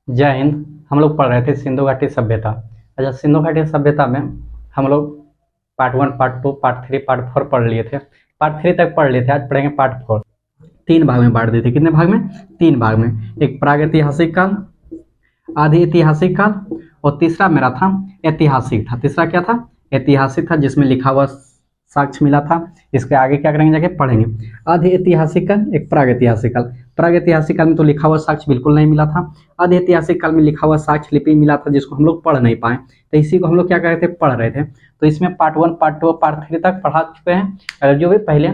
जय हिंद। हम लोग पढ़ रहे थे सिंधु घाटी सभ्यता। अच्छा, सिंधु घाटी सभ्यता में हम लोग पार्ट 1, पार्ट 2, पार्ट 3, पार्ट 4 पढ़ लिए थे। पार्ट 3 तक पढ़ लिए थे, आज पढ़ेंगे पार्ट 4। 3 भाग में बांट दिए थे। कितने भाग में? 3 भाग में। एक प्रागैतिहासिक काल, आधि ऐतिहासिक काल, और तीसरा मेरा था ऐतिहासिक था। तीसरा क्या था? ऐतिहासिक था, जिसमें लिखा हुआ साक्ष्य मिला था। इसके आगे क्या करेंगे, जाके पढ़ेंगे। आधि ऐतिहासिक काल, एक प्रागैतिहासिक काल। प्रागैतिहासिक काल में तो लिखा हुआ साक्ष्य बिल्कुल नहीं मिला था। आधि ऐतिहासिक काल में लिखा हुआ साक्ष्य लिपि मिला था, जिसको हम लोग पढ़ नहीं पाए, तो इसी को हम लोग क्या कर रहे थे, पढ़ रहे थे। तो इसमें पार्ट 1, पार्ट 2, पार्ट 3 तक पढ़ा चुके हैं। अगर जो भी पहले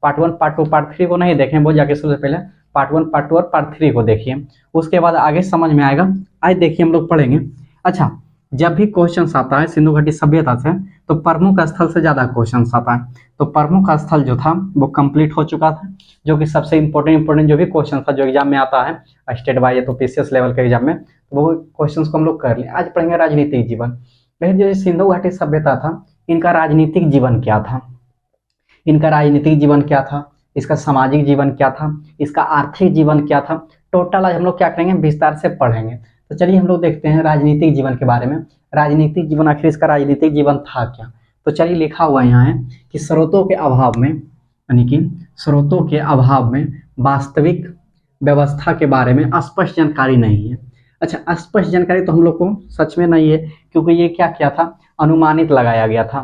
पार्ट 1, पार्ट 2, पार्ट 3 को नहीं देखें, वो जाके सबसे पहले पार्ट 1, पार्ट 2 और पार्ट 3 को देखिए, उसके बाद आगे समझ में आएगा। आज देखिए हम लोग पढ़ेंगे। अच्छा, जब भी क्वेश्चन आता है सिंधु घाटी सभ्यता से, तो प्रमुख स्थल से ज्यादा क्वेश्चन आता है। तो प्रमुख स्थल जो था वो कंप्लीट हो चुका था, जो कि सबसे इंपॉर्टेंट जो भी क्वेश्चन था, जो एग्जाम में आता है स्टेट वाइज या तो पीसीएस लेवल के एग्जाम में, तो वो क्वेश्चन को हम लोग कर लिए। आज पढ़ेंगे राजनीतिक जीवन। जो सिंधु घाटी सभ्यता था, इनका राजनीतिक जीवन क्या था, इनका राजनीतिक जीवन क्या था, इसका सामाजिक जीवन क्या था, इसका आर्थिक जीवन क्या था, टोटल आज हम लोग क्या करेंगे, विस्तार से पढ़ेंगे। तो चलिए हम लोग देखते हैं राजनीतिक जीवन के बारे में। राजनीतिक जीवन, आखिर इसका राजनीतिक जीवन था क्या? तो चलिए, लिखा हुआ यहाँ है कि स्रोतों के अभाव में, यानी कि स्रोतों के अभाव में वास्तविक व्यवस्था के बारे में स्पष्ट जानकारी नहीं है। अच्छा, स्पष्ट जानकारी तो हम लोग को सच में नहीं है, क्योंकि ये क्या किया था, अनुमानित लगाया गया था।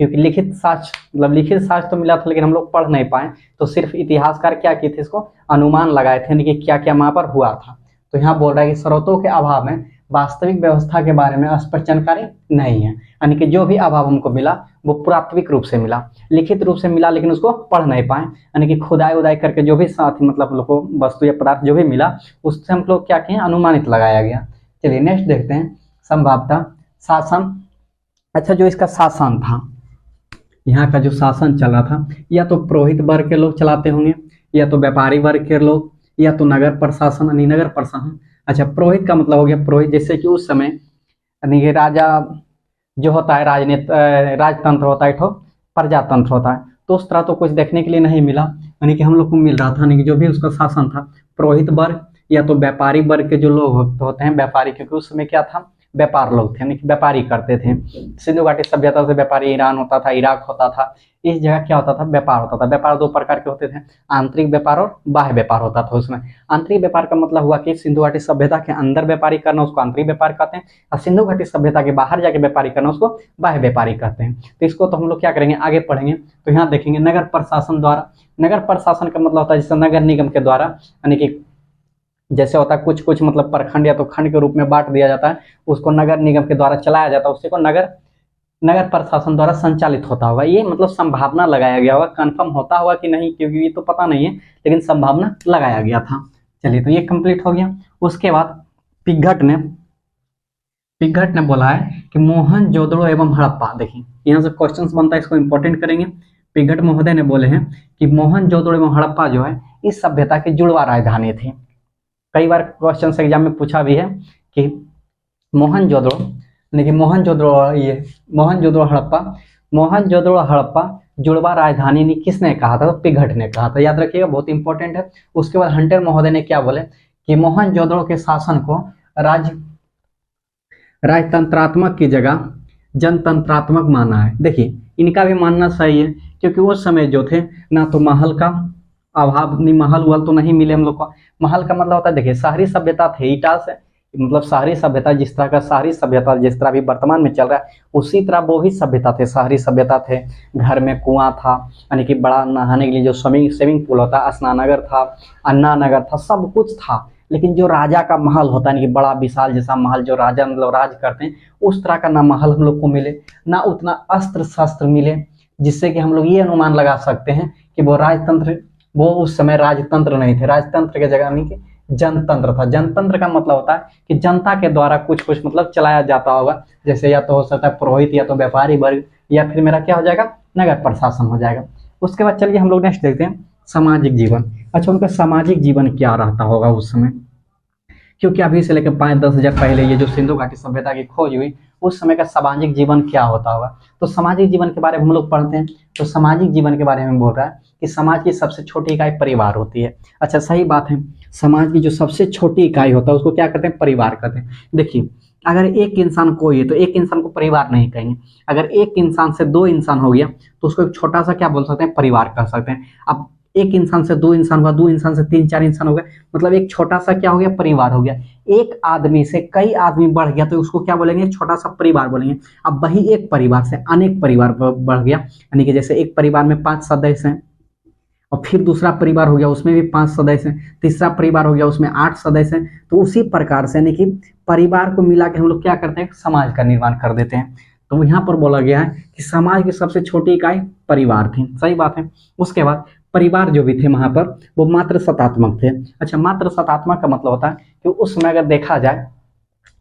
क्योंकि लिखित साक्ष्य, मतलब लिखित साक्ष्य तो मिला था, लेकिन हम लोग पढ़ नहीं पाए, तो सिर्फ इतिहासकार क्या किए थे, इसको अनुमान लगाए थे, यानी कि क्या क्या वहां पर हुआ था। तो यहाँ बोल रहा है कि स्रोतों के अभाव में वास्तविक व्यवस्था के बारे में स्पष्ट जानकारी नहीं है, यानी कि जो भी अभाव हमको मिला वो प्राथमिक रूप से मिला, लिखित रूप से मिला, लेकिन उसको पढ़ नहीं पाए, यानी कि खुदाई उदाई करके जो भी साथ मतलब लोग को वस्तु या पदार्थ जो भी मिला, उससे हम लोग क्या किए, अनुमानित लगाया गया। चलिए नेक्स्ट देखते हैं, संभावता शासन। अच्छा, जो इसका शासन था, यहाँ का जो शासन चल रहा था, या तो पुरोहित वर्ग के लोग चलाते होंगे, या तो व्यापारी वर्ग के लोग, या तो नगर प्रशासन, यानी नगर प्रशासन। अच्छा, पुरोहित का मतलब हो गया पुरोहित, जैसे कि उस समय यानी कि राजा जो होता है, राजतंत्र होता है, प्रजातंत्र होता है, तो उस तरह तो कुछ देखने के लिए नहीं मिला, यानी कि हम लोग को मिल रहा था, यानी कि जो भी उसका शासन था, पुरोहित वर्ग या तो व्यापारी वर्ग के जो लोग होते हैं, व्यापारी, क्योंकि उस समय क्या था, व्यापार लोग थे, यानी कि व्यापारी करते थे। सिंधु घाटी सभ्यता से व्यापारी ईरान होता था, इराक होता था, इस जगह क्या होता था, व्यापार होता था। व्यापार 2 प्रकार के होते थे, आंतरिक व्यापार और बाह्य व्यापार होता था उसमें। आंतरिक व्यापार का मतलब हुआ कि सिंधु घाटी सभ्यता के अंदर व्यापारी करना, उसको आंतरिक व्यापार कहते हैं, और सिंधु घाटी सभ्यता के बाहर जाके व्यापारी करना, उसको बाह्य व्यापारी कहते हैं। तो इसको तो हम लोग क्या करेंगे, आगे पढ़ेंगे। तो यहाँ देखेंगे नगर प्रशासन द्वारा। नगर प्रशासन का मतलब होता है जैसे नगर निगम के द्वारा, यानी कि जैसे होता है कुछ कुछ मतलब प्रखंड या तो खंड के रूप में बांट दिया जाता है, उसको नगर निगम के द्वारा चलाया जाता है, उसी को नगर प्रशासन द्वारा संचालित होता होगा। ये मतलब संभावना लगाया गया होगा, कंफर्म होता होगा कि नहीं, क्योंकि ये तो पता नहीं है, लेकिन संभावना लगाया गया था। चलिए, तो ये कंप्लीट हो गया। उसके बाद पिघट ने बोला है कि मोहनजोदड़ो एवं हड़प्पा। देखिए यहाँ से क्वेश्चन बनता है, इसको इंपॉर्टेंट करेंगे। पिघट महोदय ने बोले हैं कि मोहनजोदड़ो एवं हड़प्पा जो है, इस सभ्यता की जुड़वा राजधानी थी। कई बार क्वेश्चन एग्जाम में पूछा भी है कि मोहनजोदड़ो, यानी कि मोहनजोदड़ो हड़प्पा जुड़वा राजधानी ने किसने कहा था, तो पिघट ने कहा था। याद रखिएगा, बहुत इंपॉर्टेंट है। उसके बाद हंटर महोदय ने क्या बोले कि मोहनजोदड़ो के शासन को राजतंत्रात्मक की जगह जनतंत्रात्मक माना है। देखिए इनका भी मानना सही है, क्योंकि उस समय जो थे ना तो महल का अभाव, नहीं महल वल तो नहीं मिले हम लोग को। महल का मतलब होता है, देखिए शहरी सभ्यता थे ईटा से, मतलब शहरी सभ्यता, जिस तरह का शहरी सभ्यता जिस तरह भी वर्तमान में चल रहा है, उसी तरह वो भी सभ्यता थे, शहरी सभ्यता थे। घर में कुआं था, यानी कि बड़ा नहाने के लिए जो स्विमिंग पूल होता है, स्नानागर था, अन्नानगर था, सब कुछ था। लेकिन जो राजा का महल होता है, यानी कि बड़ा विशाल जैसा महल, जो राजा मतलब राज करते हैं, उस तरह का ना महल हम लोग को मिले, ना उतना अस्त्र शस्त्र मिले, जिससे कि हम लोग ये अनुमान लगा सकते हैं कि वो उस समय राजतंत्र नहीं थे। राजतंत्र के जगह नहीं कि जनतंत्र था। जनतंत्र का मतलब होता है कि जनता के द्वारा कुछ कुछ मतलब चलाया जाता होगा, जैसे या तो हो सकता है पुरोहित, या तो व्यापारी वर्ग, या फिर मेरा क्या हो जाएगा, नगर प्रशासन हो जाएगा। उसके बाद चलिए हम लोग नेक्स्ट देखते हैं, सामाजिक जीवन। अच्छा, उनका सामाजिक जीवन क्या रहता होगा उस समय, क्योंकि अभी से लेकर 5-10 हज़ार पहले ये जो सिंधु घाटी सभ्यता की खोज हुई, उस समय का सामाजिक जीवन क्या होता होगा। तो सामाजिक जीवन के बारे में हम लोग पढ़ते हैं, तो सामाजिक जीवन के बारे में बोल रहा है कि समाज की सबसे छोटी इकाई परिवार होती है। अच्छा, सही बात है, समाज की जो सबसे छोटी इकाई होता है उसको क्या कहते हैं, परिवार कहते हैं। देखिए, अगर एक इंसान कोई है तो एक इंसान को परिवार नहीं कहेंगे, अगर एक इंसान से 2 इंसान हो गया तो उसको एक छोटा सा क्या बोल सकते हैं, परिवार कह सकते हैं। अब एक इंसान से 2 इंसान हुआ, 2 इंसान से 3-4 इंसान हो गए, मतलब एक छोटा सा क्या हो गया, परिवार हो गया। एक आदमी से कई आदमी बढ़ गया तो उसको क्या बोलेंगे, छोटा सा परिवार बोलेंगे। अब वही एक परिवार से अनेक परिवार बढ़ गया, यानी कि जैसे एक परिवार में 5 सदस्य हैं, और फिर दूसरा परिवार हो गया उसमें भी 5 सदस्य हैं, तीसरा परिवार हो गया उसमें 8 सदस्य हैं। तो उसी प्रकार से यानी कि परिवार को मिला के हम लोग क्या करते हैं, समाज का निर्माण कर देते हैं। तो यहाँ पर बोला गया है कि समाज की सबसे छोटी इकाई परिवार थी, सही बात है। उसके बाद परिवार जो भी थे वहां पर वो मात्र सतात्मक थे। अच्छा, मात्र सतात्मक का मतलब होता है कि उस समय अगर देखा जाए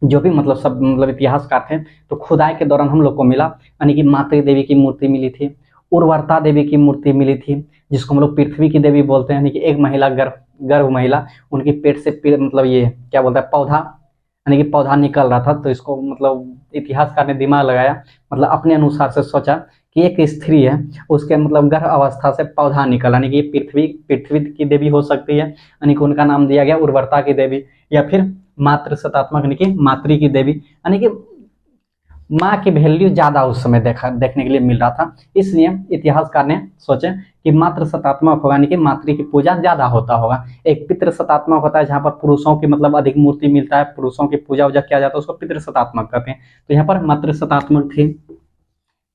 जो भी मतलब सब मतलब इतिहासकार थे, तो खुदाई के दौरान हम लोग को मिला, यानी कि मातृ देवी की मूर्ति मिली थी, उर्वरता देवी की मूर्ति मिली थी, जिसको हम लोग पृथ्वी की देवी बोलते हैं, यानी कि एक महिला गर्भ महिला, उनकी पेट से मतलब ये क्या बोलता है, पौधा, यानी कि पौधा निकल रहा था। तो इसको मतलब इतिहासकार ने दिमाग लगाया, मतलब अपने अनुसार से सोचा कि एक स्त्री है, उसके मतलब गर्भ अवस्था से पौधा निकला, यानी कि पृथ्वी की देवी हो सकती है, यानी कि उनका नाम दिया गया उर्वरता की देवी, या फिर मातृ सतात्मक यानी कि मातृ की देवी, यानी कि माँ की वैल्यू ज्यादा उस समय देखने के लिए मिल रहा था। इसलिए इतिहासकार ने सोचे कि मातृ सतात्मक होगा, यानी कि मातृ की पूजा ज्यादा होता होगा। एक पितृ सतात्मक होता है जहाँ पर पुरुषों की मतलब अधिक मूर्ति मिलता है, पुरुषों की पूजा वूजा किया जाता है, उसको पितृ सतात्मक कहते हैं। तो यहाँ पर मातृ सतात्मक थी।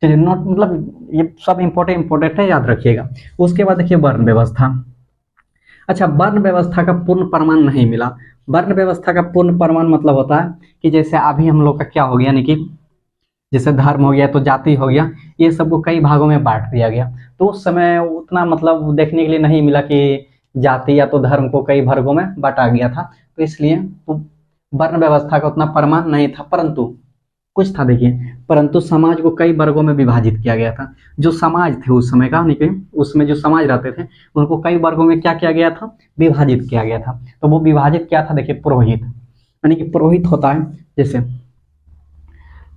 चलिए, नोट मतलब ये सब इंपॉर्टेंट है, याद रखिएगा। उसके बाद देखिए वर्ण व्यवस्था। अच्छा, वर्ण व्यवस्था का पूर्ण प्रमाण नहीं मिला। वर्ण व्यवस्था का पूर्ण प्रमाण मतलब होता है कि जैसे अभी हम लोग का क्या हो गया, यानी कि जैसे धर्म हो गया तो जाति हो गया, ये सबको कई भागों में बांट दिया गया। तो उस समय उतना मतलब देखने के लिए नहीं मिला कि जाति या तो धर्म को कई वर्गों में बांटा गया था, तो इसलिए तो वर्ण व्यवस्था का उतना प्रमाण नहीं था, परंतु कुछ था। देखिए, परंतु समाज को कई वर्गों में विभाजित किया गया था। जो समाज थे उस समय का, यानी कि उसमें जो समाज रहते थे उनको कई वर्गों में क्या किया गया था, विभाजित किया गया था। तो वो विभाजित क्या था, देखिए, पुरोहित, यानी कि पुरोहित होता है जैसे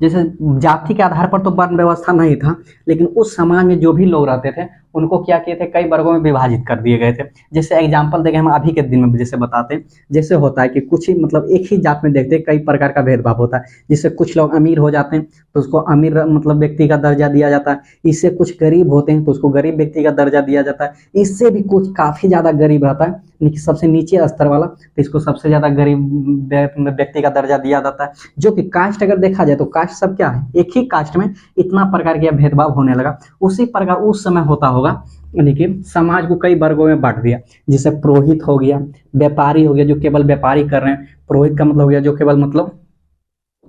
जैसे जाति के आधार पर तो वर्ण व्यवस्था नहीं था, लेकिन उस समाज में जो भी लोग रहते थे उनको क्या किए थे, कई वर्गों में विभाजित कर दिए गए थे। जैसे एग्जाम्पल देखें हम अभी के दिन में जैसे बताते हैं, जैसे होता है कि कुछ ही मतलब एक ही जात में देखते हैं कई प्रकार का भेदभाव होता है। जिससे कुछ लोग अमीर हो जाते हैं तो उसको अमीर मतलब व्यक्ति का दर्जा दिया जाता है, इससे कुछ गरीब होते हैं तो उसको गरीब व्यक्ति का दर्जा दिया जाता है, इससे भी कुछ काफी ज्यादा गरीब रहता है, यानी कि सबसे नीचे स्तर वाला, तो इसको सबसे ज्यादा गरीब व्यक्ति का दर्जा दिया जाता है। जो कि कास्ट अगर देखा जाए तो कास्ट सब क्या है, एक ही कास्ट में इतना प्रकार के भेदभाव होने लगा। उसी प्रकार उस समय होता होगा, यानी कि समाज को कई वर्गों में बांट दिया। जैसे पुरोहित हो गया, व्यापारी हो गया जो केवल व्यापारी कर रहे हैं, पुरोहित का मतलब हो गया जो केवल मतलब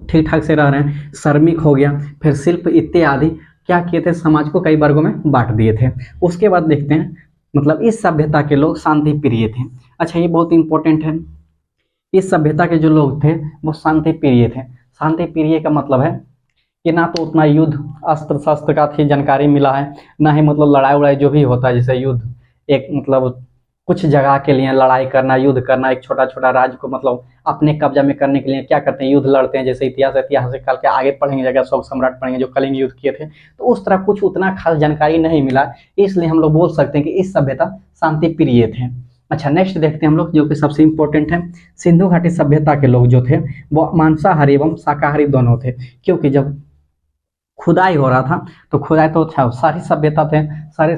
ठीक ठाक से रह रहे हैं, श्रमिक हो गया, फिर शिल्प इत्यादि क्या किए थे, समाज को कई वर्गों में बांट दिए थे। उसके बाद देखते हैं मतलब इस सभ्यता के लोग शांति प्रिय थे। अच्छा, ये बहुत इंपॉर्टेंट है, इस सभ्यता के जो लोग थे वो शांति प्रिय थे। शांति प्रिय का मतलब है कि ना तो उतना युद्ध अस्त्र शस्त्र का थी जानकारी मिला है, ना ही मतलब लड़ाई उड़ाई जो भी होता है, जैसे युद्ध एक मतलब कुछ जगह के लिए लड़ाई करना, युद्ध करना, एक छोटा छोटा राज्य को मतलब अपने कब्जा में करने के लिए क्या करते हैं, युद्ध लड़ते हैं। जैसे इतिहास काल के आगे पढ़ेंगे, जगह अशोक सम्राट पढ़ेंगे जो कलिंग युद्ध किए थे, तो उस तरह कुछ उतना खास जानकारी नहीं मिला, इसलिए हम लोग बोल सकते हैं कि इस सभ्यता शांति प्रिय थे। अच्छा, नेक्स्ट देखते हैं हम लोग जो कि सबसे इंपॉर्टेंट है, सिंधु घाटी सभ्यता के लोग जो थे वो मांसाहारी एवं शाकाहारी दोनों थे। क्योंकि जब खुदाई हो रहा था तो खुदाई तो अच्छा सारी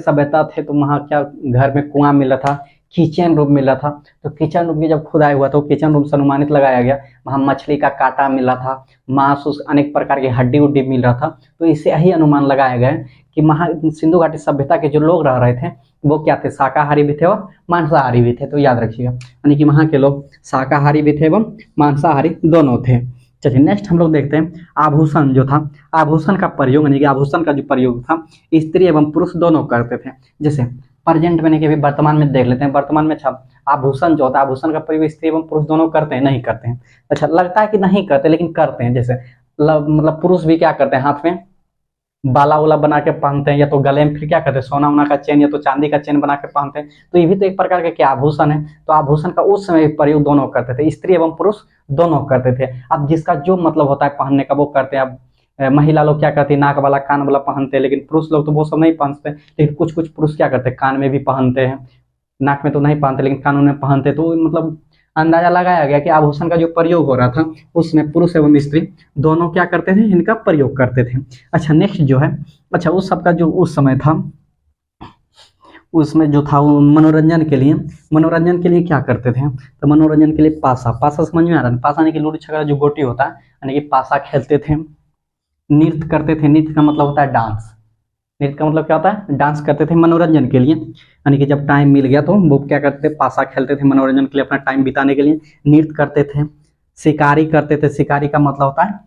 सभ्यता थे, तो वहाँ क्या घर में कुआं मिला था, किचन रूम मिला था। तो किचन रूम की जब खुदाई हुआ तो किचन रूम से अनुमानित लगाया गया, वहाँ मछली का कांटा मिला था, मांस, उस अनेक प्रकार की हड्डी उड्डी मिल रहा था। तो इससे यही अनुमान लगाया गया कि सिंधु घाटी सभ्यता के जो लोग रह रहे थे वो क्या थे, शाकाहारी भी थे और मांसाहारी भी थे। तो याद रखिएगा, यानी कि वहाँ के लोग शाकाहारी भी थे एवं मांसाहारी दोनों थे। चलिए नेक्स्ट हम लोग देखते हैं आभूषण जो था, आभूषण का प्रयोग, यानी कि आभूषण का जो प्रयोग था स्त्री एवं पुरुष दोनों करते थे। जैसे प्रेजेंट में नहीं कि वर्तमान में देख लेते हैं, वर्तमान में अच्छा आभूषण जो होता है, आभूषण का प्रयोग स्त्री एवं पुरुष दोनों करते हैं, नहीं करते हैं। अच्छा, लगता है कि नहीं करते लेकिन करते हैं। जैसे मतलब पुरुष भी क्या करते हैं, हाथ में बाला वाला बना के पहनते हैं, या तो गले में फिर क्या करते हैं सोना वोना का चेन या तो चांदी का चेन बना के पहनते हैं। तो ये भी तो एक प्रकार का क्या आभूषण है। तो आभूषण का उस समय प्रयोग दोनों करते थे, स्त्री एवं पुरुष दोनों करते थे। अब जिसका जो मतलब होता है पहनने का वो करते हैं। अब महिला लोग क्या करती है नाक वाला कान वाला पहनते हैं, लेकिन पुरुष लोग तो वो सब नहीं पहनते, लेकिन कुछ कुछ पुरुष क्या करते हैं कान में भी पहनते हैं, नाक में तो नहीं पहनते लेकिन कानों में पहनते। तो मतलब अंदाजा लगाया गया कि आभूषण का जो प्रयोग हो रहा था उसमें पुरुष एवं स्त्री दोनों क्या करते थे, इनका प्रयोग करते थे। अच्छा नेक्स्ट जो है, अच्छा उस सबका जो उस समय था उसमें जो था वो मनोरंजन के लिए क्या करते थे। तो मनोरंजन के लिए पासा समझ में आ रहा है, पासा यानी कि लूडो छक्का जो गोटी होता है, यानी कि पासा खेलते थे। नृत्य करते थे, नृत्य का मतलब होता है डांस, नृत्य का मतलब क्या होता है डांस करते थे मनोरंजन के लिए। यानी कि जब टाइम मिल गया तो वो क्या करते थे पासा खेलते थे मनोरंजन के लिए, अपना टाइम बिताने के लिए। नृत्य करते थे, शिकारी करते थे, शिकारी का मतलब होता है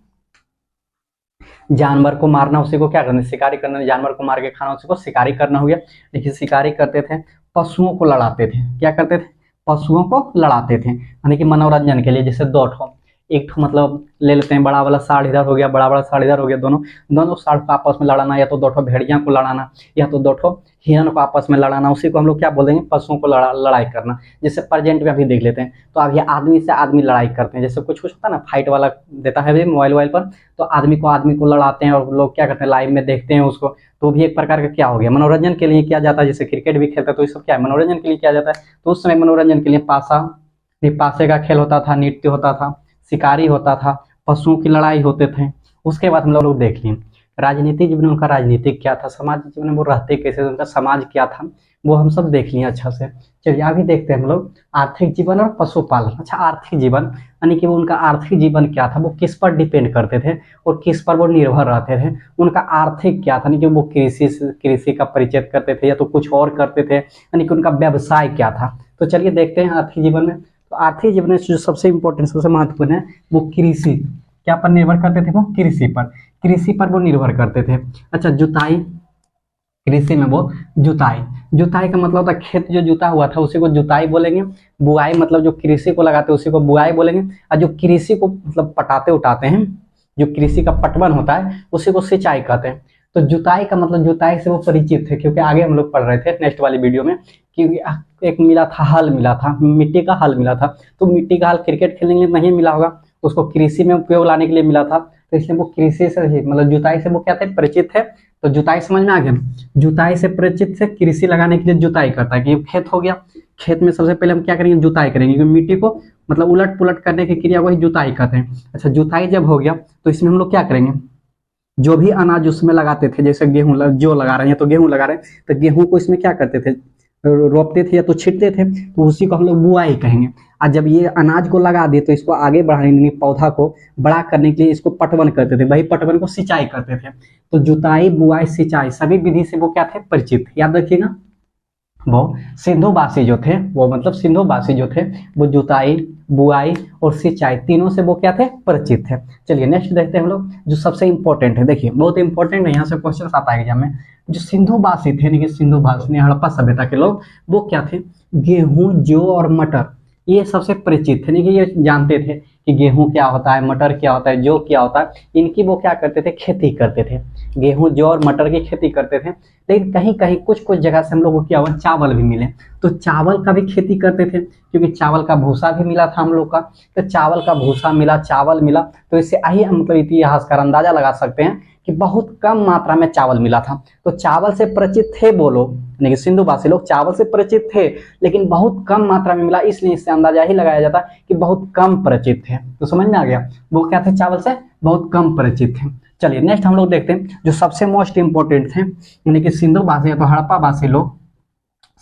जानवर को मारना, उसी को क्या करना शिकारी करना, जानवर को मार के खाना उसी को शिकारी करना हो गया। देखिए शिकारी करते थे, पशुओं को लड़ाते थे, क्या करते थे पशुओं को लड़ाते थे, यानी कि मनोरंजन के लिए। जैसे दो ठो एक ठो मतलब ले लेते हैं, बड़ा वाला साढ़ इधर हो गया, बड़ा बड़ा साढ़ इधर हो गया, दोनों साढ़ को आपस में लड़ाना, या तो दो ठो भेड़िया को लड़ाना या तो दो ठो हिरन को आपस में लड़ाना, उसी को हम लोग क्या बोलेंगे पशुओं को लड़ाई करना। जैसे प्रेजेंट में अभी देख लेते हैं, तो अभी आदमी से आदमी लड़ाई करते हैं, जैसे कुछ कुछ होता है ना फाइट वाला देता है मोबाइल पर, तो आदमी को लड़ाते हैं और लोग क्या करते हैं लाइव में देखते हैं उसको। तो भी एक प्रकार का क्या हो गया मनोरंजन के लिए किया जाता है। जैसे क्रिकेट भी खेलता है तो ये सब क्या है मनोरंजन के लिए किया जाता है। तो उस समय मनोरंजन के लिए पासे का खेल होता था, नृत्य होता था, शिकारी होता था, पशुओं की लड़ाई होते थे। उसके बाद हम लोग देख लिए राजनीतिक जीवन में उनका राजनीतिक क्या था, समाज जीवन में वो रहते कैसे, उनका समाज क्या था वो हम सब देख लिए अच्छा से। चलिए अभी देखते हैं हम लोग आर्थिक जीवन और पशुपालन। अच्छा आर्थिक जीवन यानी कि वो उनका आर्थिक जीवन क्या था, वो किस पर डिपेंड करते थे और किस पर वो निर्भर रहते थे। उनका आर्थिक क्या था, यानी कि वो कृषि का परिचय करते थे या तो कुछ और करते थे, यानी कि उनका व्यवसाय क्या था। तो चलिए देखते हैं आर्थिक जीवन में। तो आर्थिक जीवन में जो सबसे इंपॉर्टेंट सबसे महत्वपूर्ण है वो कृषि, क्या पर निर्भर करते थे वो कृषि पर वो निर्भर करते थे। अच्छा जुताई, कृषि में वो जुताई का मतलब होता है खेत जो जुता हुआ था उसी को जुताई बोलेंगे। बुआई मतलब जो कृषि को लगाते हैं उसी को बुआई बोलेंगे। और जो कृषि को मतलब पटाते उठाते हैं, जो कृषि का पटवन होता है उसी को सिंचाई कहते हैं। तो जुताई का मतलब जुताई से वो परिचित थे, क्योंकि आगे हम लोग पढ़ रहे थे नेक्स्ट वाली वीडियो में कि एक मिला था हल, मिला था मिट्टी का हल मिला था। तो मिट्टी का हल क्रिकेट खेलने के लिए नहीं मिला होगा, उसको कृषि में उपयोग लाने के लिए मिला था। तो इसलिए वो कृषि से मतलब जुताई से वो क्या थे परिचित थे। तो जुताई समझ में आ गया, जुताई से परिचित से कृषि लगाने के लिए जुताई करता है कि खेत हो गया, खेत में सबसे पहले हम क्या करेंगे जुताई करेंगे, क्योंकि मिट्टी को मतलब उलट पुलट करने की क्रिया को ही जुताई कहते हैं। अच्छा जुताई जब हो गया तो इसमें हम लोग क्या करेंगे, जो भी अनाज उसमें लगाते थे, जैसे गेहूं जो लगा रहे हैं तो गेहूं लगा रहे हैं तो गेहूं को इसमें क्या करते थे रोपते थे या तो छिटते थे, तो उसी को हम लोग बुआई कहेंगे। और जब ये अनाज को लगा दिए तो इसको आगे बढ़ाने पौधा को बड़ा करने के लिए इसको पटवन करते थे, वही पटवन को सिंचाई करते थे। तो जुताई बुआई सिंचाई सभी विधि से वो क्या थे परिचित। याद रखिएगा वो सिंधुवासी जो थे वो जुताई बुआई और सिंचाई तीनों से वो क्या थे परिचित थे। चलिए नेक्स्ट देखते हैं हम लोग जो सबसे इंपॉर्टेंट है, देखिए बहुत इंपॉर्टेंट है, यहाँ से क्वेश्चन आता है एग्जाम में। जो सिंधुवासी थे यानी कि सिंधुवासी हड़प्पा सभ्यता के लोग वो क्या थे गेहूं जौ और मटर ये सबसे परिचित थे, यानी कि ये जानते थे कि गेहूं क्या होता है, मटर क्या होता है, जौ क्या होता है। इनकी वो क्या करते थे खेती करते थे, गेहूं जौ और मटर की खेती करते थे। लेकिन कहीं कहीं कुछ कुछ जगह से हम लोग को क्या हुआ चावल भी मिले, तो चावल का भी खेती करते थे, क्योंकि चावल का भूसा भी मिला था हम लोग का। तो चावल का भूसा मिला, चावल मिला, तो इससे यही मतलब इतिहासकार अंदाजा लगा सकते हैं कि बहुत कम मात्रा में चावल मिला था। तो चावल से परिचित थे वो लोग, यानी कि सिंधुवासी लोग चावल से परिचित थे लेकिन बहुत कम मात्रा में मिला, इसलिए इससे अंदाजा ही लगाया जाता है कि बहुत कम परिचित थे। तो समझ में आ गया वो क्या थे चावल से बहुत कम परिचित थे। चलिए नेक्स्ट हम लोग देखते हैं जो सबसे मोस्ट इंपोर्टेंट थे, यानी कि सिंधुवासी या तो हड़प्पावासी लोग,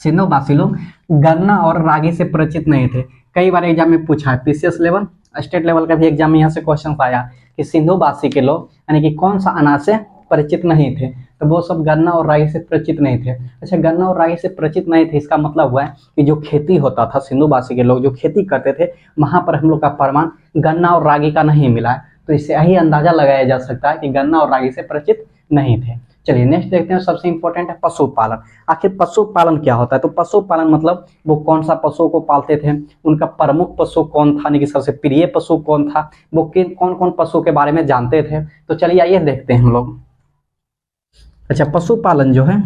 सिंधुवासी लोग गन्ना और रागी से परिचित नहीं थे। कई बार एग्जाम में पूछा है, पीसीएस लेवल स्टेट लेवल का भी एग्जाम में यहाँ से क्वेश्चन आया कि सिंधुवासी के लोग यानी कि कौन सा अनाज से परिचित नहीं थे, तो वो सब गन्ना और रागी से परिचित नहीं थे। अच्छा गन्ना और रागी से परिचित नहीं थे, इसका मतलब हुआ है कि जो खेती होता था सिंधुवासी के लोग जो खेती करते थे वहां पर हम लोग का प्रमाण गन्ना और रागी का नहीं मिला है। तो इससे यही अंदाजा लगाया जा सकता है कि गन्ना और रागी से परिचित नहीं थे। चलिए नेक्स्ट देखते हैं सबसे इंपॉर्टेंट है पशुपालन। आखिर पशुपालन क्या होता है, तो पशुपालन मतलब वो कौन सा पशु को पालते थे, उनका प्रमुख पशु कौन था, यानी कि सबसे प्रिय पशु कौन था, वो कौन कौन पशु के बारे में जानते थे। तो चलिए आइए देखते हैं हम लोग। अच्छा, पशुपालन जो है,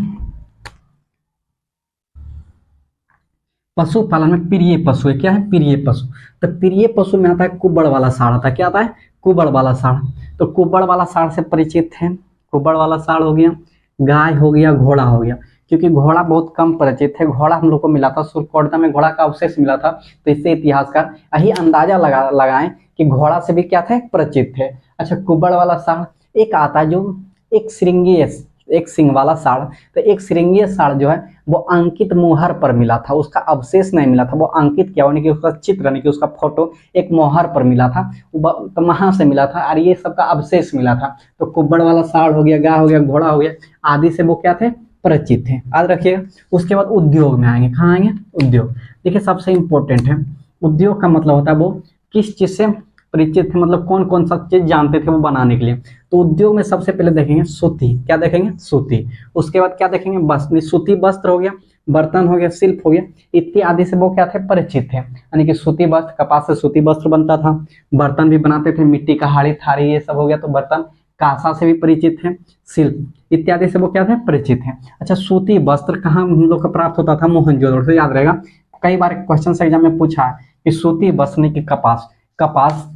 पशुपालन में प्रिय पशु है, क्या है, प्रिय पशु। तो प्रिय पशु में आता है कुबड़ वाला साढ़, आता है क्या आता है, कुबड़ वाला साढ़। तो कुबड़ वाला साढ़ से परिचित है, कुबड़ वाला साढ़ हो गया, गाय हो गया, घोड़ा हो गया। क्योंकि घोड़ा बहुत कम परिचित है, घोड़ा हम लोग को मिला था सूर्यकोटदा में, घोड़ा का अवशेष मिला था। तो इससे इतिहासकार यही अंदाजा लगाएं कि घोड़ा से भी क्या था, परिचित थे। अच्छा, कुबड़ वाला साढ़ एक आता है जो एक श्रृंगीय, एक सिंह वाला साढ़। तो एक श्रृंगीय साढ़ जो है वो अंकित मोहर पर मिला था, उसका अवशेष नहीं मिला था, वो अंकित किया, यानी कि उसका चित्र, यानी कि उसका फोटो एक मोहर पर मिला था, तो वहां से मिला था, और ये सबका अवशेष मिला था। तो कुब्बड़ वाला साढ़ हो गया, गाय हो गया, घोड़ा हो गया, आदि से वो क्या थे, परिचित थे। याद रखिएगा। उसके बाद उद्योग में आएंगे, कहाँ आएंगे, उद्योग। देखिए सबसे इंपॉर्टेंट है, उद्योग का मतलब होता है वो किस चीज से परिचित थे, मतलब कौन कौन सा चीज जानते थे वो बनाने के लिए। तो उद्योग में सबसे पहले देखेंगे सूती, क्या देखेंगे, सूती। उसके बाद क्या देखेंगे, वस्त्र, सूती वस्त्र हो गया, बर्तन हो गया, शिल्प हो गया, इत्यादि से वो क्या थे, परिचित थे। यानी कि सूती वस्त्र, कपास से सूती वस्त्र बनता था, बर्तन भी बनाते थे, मिट्टी का हाड़ी थारी ये सब हो गया, तो बर्तन, कांसा से भी परिचित थे, शिल्प इत्यादि से वो क्या थे, परिचित है। अच्छा, सूती वस्त्र कहाँ हम लोग को प्राप्त होता था, मोहनजोदड़ो से। याद रहेगा, कई बार क्वेश्चन एग्जाम में पूछा है कि सूती वस्त्र ने कि कपास, कपास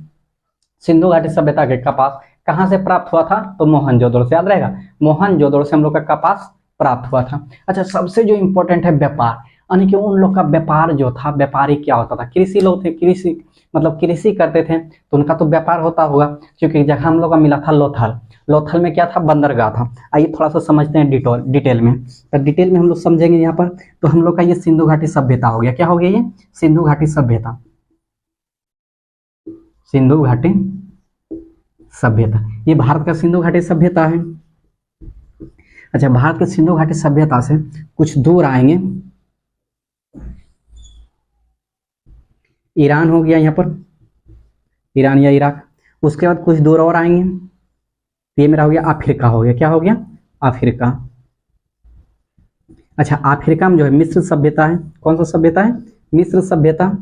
सिंधु घाटी सभ्यता के कपास कहाँ से प्राप्त हुआ था, तो मोहनजोदड़ो से। याद रहेगा, मोहनजोदड़ो से हम लोग का कपास प्राप्त हुआ था। अच्छा, सबसे जो इंपॉर्टेंट है व्यापार, यानी कि उन लोग का व्यापार जो था, व्यापारी क्या होता था, कृषि लोग थे, कृषि मतलब कृषि करते थे, तो उनका तो व्यापार होता होगा। क्योंकि जगह हम लोग का मिला था लोथल, लोथल में क्या था, बंदरगाह था। आइए थोड़ा सा समझते हैं डिटेल में। तो डिटेल में हम लोग समझेंगे यहाँ पर। तो हम लोग का ये सिंधु घाटी सभ्यता हो गया, क्या हो गया, ये सिंधु घाटी सभ्यता, सिंधु घाटी सभ्यता, ये भारत का सिंधु घाटी सभ्यता है। अच्छा, भारत के सिंधु घाटी सभ्यता से कुछ दूर आएंगे, ईरान हो गया यहाँ पर, ईरान या इराक। उसके बाद कुछ दूर और आएंगे, ये मेरा हो गया अफ्रीका, हो गया, क्या हो गया, अफ्रीका। अच्छा, अफ्रीका में जो है मिस्र सभ्यता है, कौन सा सभ्यता है, मिस्र सभ्यता।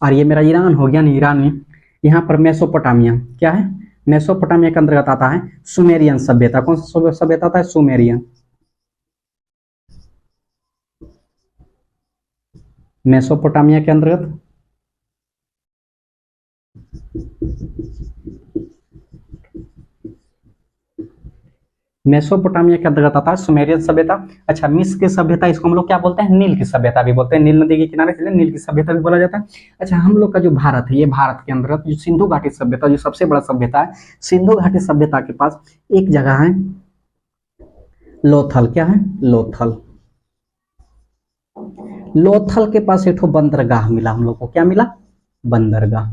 और ये मेरा ईरान हो गया ना, ईरान में यहाँ पर मेसोपोटामिया, क्या है, मेसोपोटामिया के अंतर्गत आता है सुमेरियन सभ्यता। कौन सा सभ्यता आता है, सुमेरियन, मेसोपोटामिया के अंतर्गत। मेसोपोटामिया के अंतर्गत आता है सुमेरियन सभ्यता। अच्छा, मिस्र की सभ्यता, इसको हम लोग क्या बोलते हैं, नील की सभ्यता भी बोलते हैं, नील नदी के किनारे से नील की सभ्यता भी बोला जाता है। अच्छा, हम लोग का जो भारत है, ये भारत के अंतर्गत जो सिंधु घाटी सभ्यता, जो सबसे बड़ा सभ्यता है, सिंधु घाटी सभ्यता के पास एक जगह है लोथल, क्या है, लोथल। लोथल के पास एक बंदरगाह मिला हम लोग को, क्या मिला, बंदरगाह।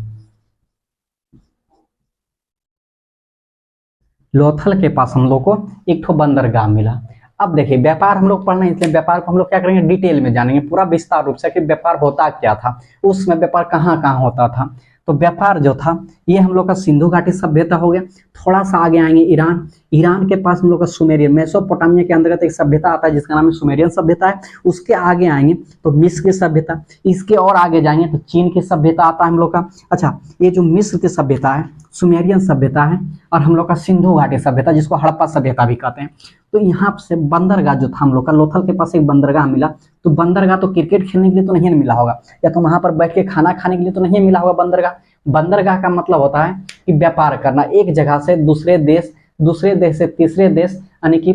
लोथल के पास हम लोग को एक बंदरगाह मिला। अब देखिए, व्यापार हम लोग पढ़ना है, इसलिए व्यापार को हम लोग क्या करेंगे, डिटेल में जानेंगे, पूरा विस्तार रूप से कि व्यापार होता क्या था, उस समय व्यापार कहाँ कहाँ होता था। तो व्यापार जो था, ये हम लोग का सिंधु घाटी सभ्यता हो गया। थोड़ा सा आगे आएंगे, ईरान, ईरान के पास हम लोग का सुमेरियन, मेसोपोटामिया के अंतर्गत एक सभ्यता आता है जिसका नाम है सुमेरियन सभ्यता है। उसके आगे आएंगे तो मिस्र की सभ्यता, इसके और आगे जाएंगे तो चीन की सभ्यता आता है हम लोग का। अच्छा, ये जो मिस्र की सभ्यता है, सुमेरियन सभ्यता है, और हम लोग का सिंधु घाटी सभ्यता जिसको हड़प्पा सभ्यता भी कहते हैं। तो यहाँ से बंदरगाह जो था हम लोग का, लोथल के पास एक बंदरगाह मिला। तो बंदरगाह तो क्रिकेट खेलने के लिए तो नहीं मिला होगा, या तो वहां पर बैठ के खाना खाने के लिए तो नहीं मिला होगा बंदरगाह। बंदरगाह का मतलब होता है कि व्यापार करना, एक जगह से दूसरे देश, दूसरे देश से तीसरे देश, यानी कि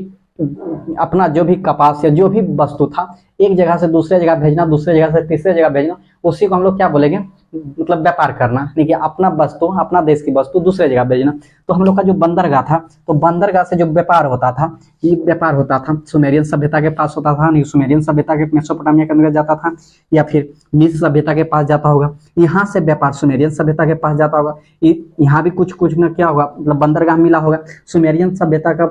अपना जो भी कपास या जो भी वस्तु था, एक जगह से दूसरे जगह भेजना, दूसरे जगह से तीसरे जगह भेजना, उसी को हम लोग क्या बोलेंगे, मतलब व्यापार करना, यानी कि अपना वस्तु, अपना देश की वस्तु दूसरे जगह भेजना। तो हम लोग का जो बंदरगाह था, तो बंदरगाह से जो व्यापार होता था, ये व्यापार होता था सुमेरियन सभ्यता के पास होता था, नहीं सुमेरियन सभ्यता के मेसोपोटामिया के अंदर जाता था, या फिर मिस्र सभ्यता के पास जाता होगा। यहाँ से व्यापार सुमेरियन सभ्यता के पास जाता होगा। यहाँ भी कुछ कुछ न क्या होगा, मतलब बंदरगाह मिला होगा। सुमेरियन सभ्यता का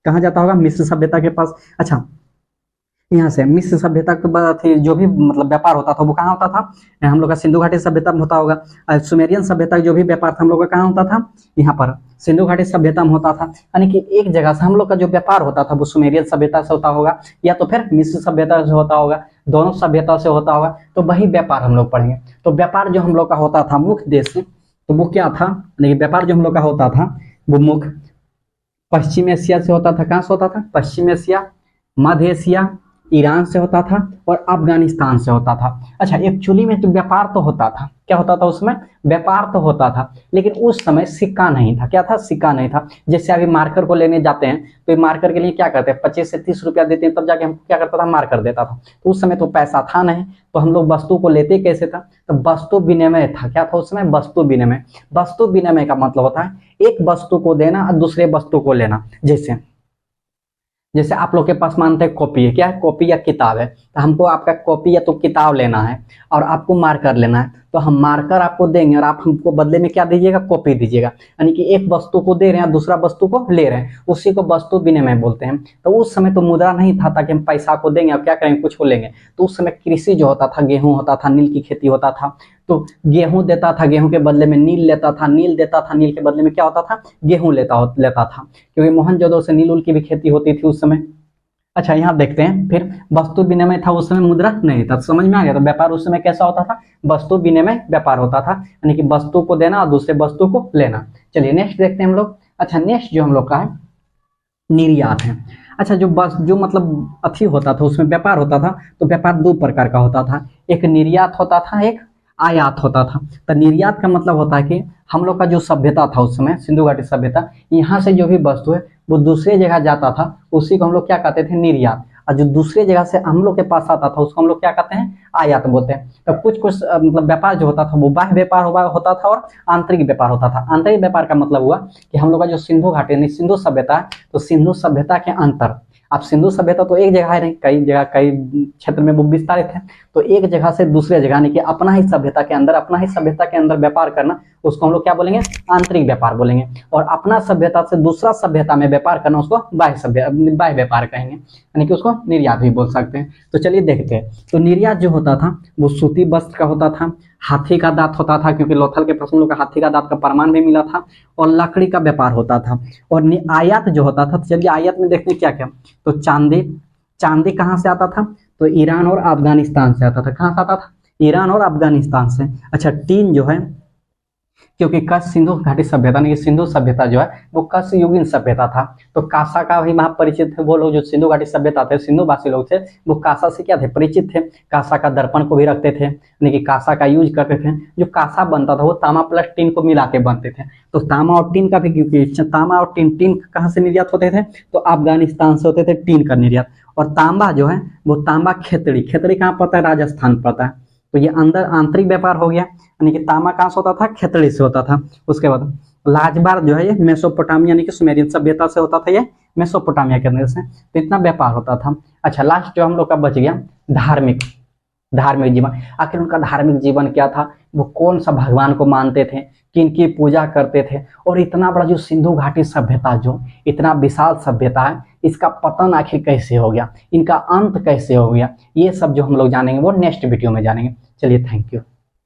कहाँ जाता होगा, मिस्र सभ्यता के पास। अच्छा, यहाँ से मिस्र सभ्यता के बाद जो भी मतलब व्यापार होता था वो कहाँ होता था, हम लोग का सिंधु घाटी सभ्यता में होता होगा। सुमेरियन सभ्यता जो भी व्यापार था हम लोग का कहाँ होता था, यहाँ पर सिंधु घाटी सभ्यता में होता था। यानी कि एक जगह से हम लोग का जो व्यापार होता था वो सुमेरियन सभ्यता से होता होगा, या तो फिर मिस्र सभ्यता से होता होगा, दोनों सभ्यता से होता होगा। तो वही व्यापार हम लोग पढ़ेंगे। तो व्यापार जो हम लोग का होता था मुख्य देश से, तो वो क्या था, यानी कि व्यापार जो हम लोग का होता था वो मुख्य पश्चिम एशिया से होता था। कहाँ से होता था? पश्चिम एशिया, मध्य एशिया, ईरान से होता था और अफगानिस्तान से होता था। अच्छा, एक्चुअली में तो व्यापार तो होता था। क्या होता था उसमें? व्यापार तो होता था, लेकिन उस समय सिक्का नहीं था। क्या था? सिक्का नहीं था। जैसे अभी मार्कर को लेने जाते हैं तो ये मार्कर के लिए क्या करते हैं? 25 से 30 रुपया देते हैं, तब जाके हम क्या करता था? मार्कर देता था। तो उस समय तो पैसा था नहीं, तो हम लोग वस्तु को लेते कैसे था? तो वस्तु विनिमय था। क्या था उस समय? वस्तु विनिमय। वस्तु विनिमय का मतलब होता है एक वस्तु को देना और दूसरे वस्तु को लेना। जैसे आप लोग के पास मानते हैं कॉपी है। क्या है? कॉपी या किताब है। तो हमको आपका कॉपी या तो किताब लेना है और आपको मार्कर लेना है, तो हम मार्कर आपको देंगे और आप हमको बदले में क्या दीजिएगा? कॉपी दीजिएगा। यानी कि एक वस्तु को दे रहे हैं, दूसरा वस्तु को ले रहे हैं, उसी को वस्तु विनिमय बोलते हैं। तो उस समय तो मुद्रा नहीं था ताकि हम पैसा को देंगे और क्या करेंगे? कुछ को लेंगे। तो उस समय कृषि जो होता था, गेहूं होता था, नील की खेती होता था, तो गेहूं देता था, गेहूं के बदले में नील लेता था, नील देता था, नील के बदले में क्या होता था? गेहूं लेता था, क्योंकि मोहनजोदड़ो से नील उल की भी खेती होती थी उस समय। अच्छा, यहाँ देखते हैं फिर वस्तु विनिमय था उस समय, मुद्रा नहीं था। तो समझ में आ गया? तो व्यापार उस समय कैसा होता था? वस्तु विनिमय व्यापार होता था, यानी कि वस्तु को देना और दूसरे वस्तु को लेना। चलिए नेक्स्ट देखते हैं हम लोग। अच्छा, नेक्स्ट जो हम लोग का है निर्यात है। अच्छा, जो मतलब अथी होता था, उसमें व्यापार होता था। तो व्यापार दो प्रकार का होता था, एक निर्यात होता था, एक आयात होता था। तो निर्यात का मतलब होता है कि हम लोग का जो सभ्यता था उस समय, सिंधु घाटी सभ्यता, यहाँ से जो भी वस्तु है वो दूसरे जगह जाता था, उसी को हम लोग क्या कहते थे? निर्यात। और जो दूसरे जगह से हम लोग के पास आता था उसको हम लोग क्या कहते हैं? आयात बोलते हैं। तो कुछ मतलब व्यापार जो होता था वो बाह्य व्यापार होता था और आंतरिक व्यापार होता था। आंतरिक व्यापार का मतलब हुआ कि हम लोग का जो सिंधु घाटी यानी सिंधु सभ्यता है, तो सिंधु सभ्यता के अंतर, अब सिंधु सभ्यता तो एक जगह है नहीं, कई जगह कई क्षेत्र में वो विस्तारित है। तो एक जगह से दूसरे जगह यानी कि अपना ही सभ्यता के अंदर व्यापार करना, उसको हम लोग क्या बोलेंगे? आंतरिक व्यापार बोलेंगे। और अपना सभ्यता से दूसरा सभ्यता में व्यापार करना, उसको बाह्य व्यापार कहेंगे, यानी कि उसको निर्यात भी बोल सकते हैं। तो चलिए देखते हैं। तो निर्यात जो होता था वो सूती वस्त्र का होता था, हाथी का दांत होता था, क्योंकि लोथल के प्रश्न लोग का हाथी का दांत का प्रमाण भी मिला था, और लकड़ी का व्यापार होता था। और आयात जो होता था, तो चलिए आयात में देखते हैं क्या क्या। तो चांदी कहाँ से आता था? तो ईरान और अफगानिस्तान से आता था। कहाँ से आता था? ईरान और अफगानिस्तान से। अच्छा, टीन जो है, क्योंकि कच्छ सिंधु घाटी सभ्यता नहीं, सिंधु सभ्यता जो है वो कच्छ युगीन सभ्यता था, तो कांसा का भी वहां परिचित थे वो लोग। जो सिंधु घाटी सभ्यता थे, सिंधुवासी लोग थे, वो कांसा से क्या थे? परिचित थे। कांसा का दर्पण को भी रखते थे, यानी कि कांसा का यूज करते थे। जो कांसा बनता था वो तांबा प्लस टीन को मिला के बनते थे। तो तांबा और टीन का भी, क्योंकि तांबा और टीन कहाँ से निर्यात होते थे? तो अफगानिस्तान से होते थे टीन का निर्यात। और तांबा जो है वो तांबा खेतड़ी कहाँ पड़ता है? राजस्थान पड़ता है। तो ये अंदर आंतरिक व्यापार हो गया, यानी कि तांबा कहाँ से होता था? खेतड़ी से होता था। उसके बाद लाजबार जो है ये मेसोपोटामिया यानी कि सुमेरियन सभ्यता से होता था, ये मेसोपोटामिया के अंदर से। तो इतना व्यापार होता था। अच्छा, लास्ट जो हम लोग का बच गया धार्मिक जीवन। आखिर उनका धार्मिक जीवन क्या था? वो कौन सा भगवान को मानते थे, किनकी पूजा करते थे, और इतना बड़ा जो सिंधु घाटी सभ्यता, जो इतना विशाल सभ्यता है, इसका पतन आखिर कैसे हो गया, इनका अंत कैसे हो गया, ये सब जो हम लोग जानेंगे वो नेक्स्ट वीडियो में जानेंगे। चलिए, थैंक यू।